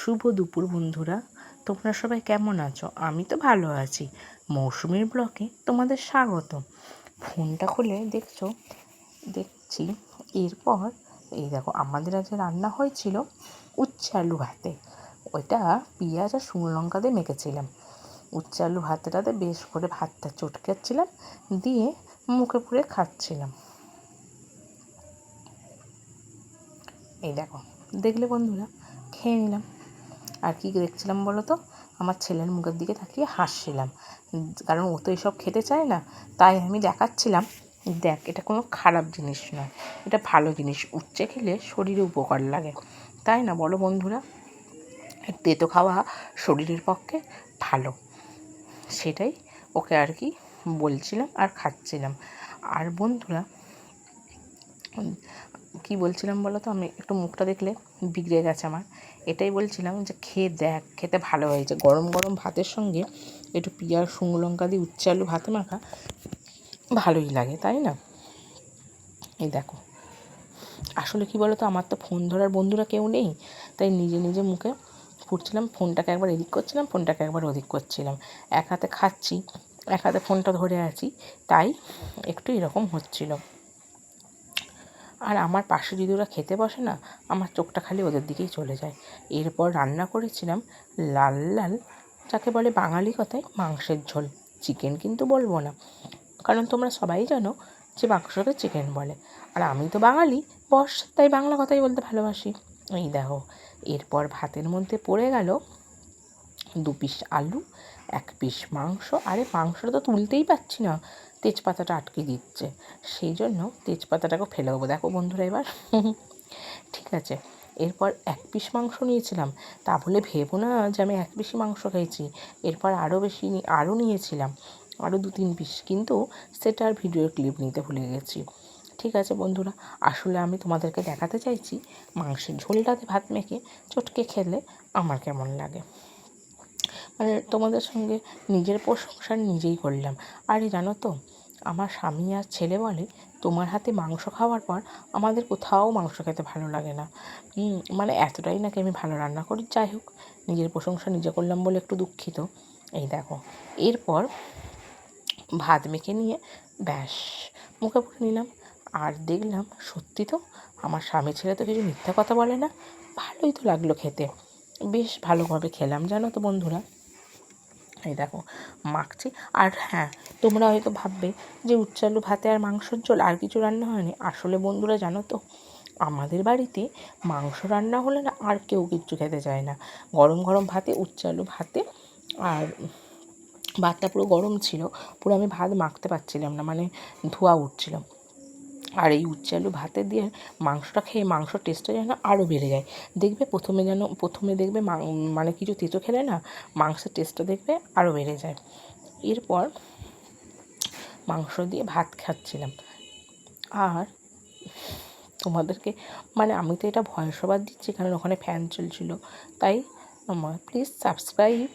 শুভ দুপুর বন্ধুরা, তোমরা সবাই কেমন আছো? আমি তো ভালো আছি। মৌসুমীর ব্লগে তোমাদের স্বাগত। ফোনটা খুলে দেখছি এরপর এই দেখো, আমাদের আজকে রান্না হয়েছিল উচ্ছে আলু ভাতে। ওইটা পেঁয়াজ আর শুকনো লঙ্কা দিয়ে মেখেছিলাম। উচ্ছে আলু ভাতটাতে বেশ করে ভাতটা চটকাচ্ছিলাম, দিয়ে মুখে পুরে খাচ্ছিলাম। এই দেখো, দেখলে বন্ধুরা, খেয়ে নিলাম। আর কি দেখছিলাম বলো তো? আমার ছেলের মুখের দিকে তাকিয়ে হাসছিলাম, কারণ ও তো এসব খেতে চায় না। তাই আমি দেখাচ্ছিলাম, দেখ, এটা কোনো খারাপ জিনিস নয়, এটা ভালো জিনিস। উচ্ছে খেলে শরীরে উপকার লাগে, তাই না বলো বন্ধুরা? তেতো খাওয়া শরীরের পক্ষে ভালো, সেটাই ওকে আর কি বলছিলাম আর খাচ্ছিলাম। আর বন্ধুরা, কি বলছিলাম বলো তো? আমি একটু মুখটা দেখলে বিগড়ে গেছে আমার। এটাই বলছিলাম যে খেয়ে দেখ, খেতে ভালো হয়েছে। গরম গরম ভাতের সঙ্গে একটু পেঁয়াজ শুকনো লঙ্কা দিয়ে উচ্ছে আলু ভাতে মাখা ভালোই লাগে, তাই না? এই দেখো, আসলে কি বলো তো, আমার তো ফোন ধরার বন্ধুরা কেউ নেই, তাই নিজে নিজে মুখে ফুটছিলাম। ফোনটাকে একবার এদিক করছিলাম, ফোনটাকে একবার ওদিক করছিলাম। এক হাতে খাচ্ছি, এক হাতে ফোনটা ধরে আছি, তাই একটু এরকম হচ্ছিল। আর আমার পাশে যদি ওরা খেতে বসে না, আমার চোখটা খালি ওদের দিকেই চলে যায়। এরপর রান্না করেছিলাম লাল লাল, যাকে বলে বাঙালি কথায় মাংসের ঝোল। চিকেন কিন্তু বলবো না, কারণ তোমরা সবাই জানো যে মাংসকে চিকেন বলে। আর আমি তো বাঙালি বস, তাই বাংলা কথাই বলতে ভালোবাসি। এই দেখো, এরপর ভাতের মধ্যে পড়ে গেল 2 পিস আলু, 1 পিস মাংস। আরে মাংসটা তো তুলতেই পারছি না, তেজপাতাটা আটকে দিচ্ছে, সেই জন্য তেজপাতাটাকে ফেলে দেবো। দেখো বন্ধুরা, এবার ঠিক আছে। এরপর 1 পিস মাংস নিয়েছিলাম, তা বলে ভেবো না যে আমি 1 পিসই মাংস খেয়েছি। এরপর আরও নিয়েছিলাম, আরও 2-3 পিস, কিন্তু সেটা আর ভিডিওর ক্লিপ নিতে ভুলে গেছি। ঠিক আছে বন্ধুরা, আসলে আমি তোমাদেরকে দেখাতে চাইছি মাংসের ঝোলটাতে ভাত মেখে চটকে খেলে আমার কেমন লাগে। মানে তোমাদের সঙ্গে নিজের প্রশংসা নিজেই করলাম। আরে জানো তো, আমার স্বামী আর ছেলে বলে তোমার হাতে মাংস খাওয়ার পর আমাদের কোথাও মাংস খেতে ভালো লাগে না। মানে এতটাই নাকি আমি ভালো রান্না করি। যাই হোক, নিজের প্রশংসা নিজে করলাম বলে একটু দুঃখিত। এই দেখো, এরপর ভাত মেখে নিয়ে ব্যাস মুখে পুরে নিলাম। আর দেখলাম সত্যি তো আমার স্বামী ছেলে তো কিছু মিথ্যা কথা বলে না, ভালোই তো লাগলো খেতে। বেশ ভালোভাবে খেলাম জানো তো বন্ধুরা। এই দেখো, মাখছি। আর হ্যাঁ, তোমরা হয়তো ভাববে যে উচ্ছে আলু ভাতে আর মাংসের ঝোল, আর কিছু রান্না হয়নি। আসলে বন্ধুরা জানো তো, আমাদের বাড়িতে মাংস রান্না হলে না আর কেউ কিচ্ছু খেতে চায় না। গরম গরম ভাতে, উচ্ছে আলু ভাতে, আর ভাতটা পুরো গরম ছিল, পুরো আমি ভাত মাখতে পারছিলাম না, মানে ধোঁয়া উঠছিল। আর এই উচ্ছে আলু ভাতে দিয়ে মাংসটা খেয়ে মাংসর টেস্টটা যেন আরও বেড়ে যায়। দেখবে প্রথমে দেখবে মানে কিছু তেতো খেলে না, মাংসের টেস্টটা দেখবে আরও বেড়ে যায়। এরপর মাংস দিয়ে ভাত খাচ্ছিলাম। আর তোমাদেরকে, মানে আমি তো এটা ভয়েস ওভার দিচ্ছি কারণ ওখানে ফ্যান চলছিল, তাই আমার প্লিজ সাবস্ক্রাইব।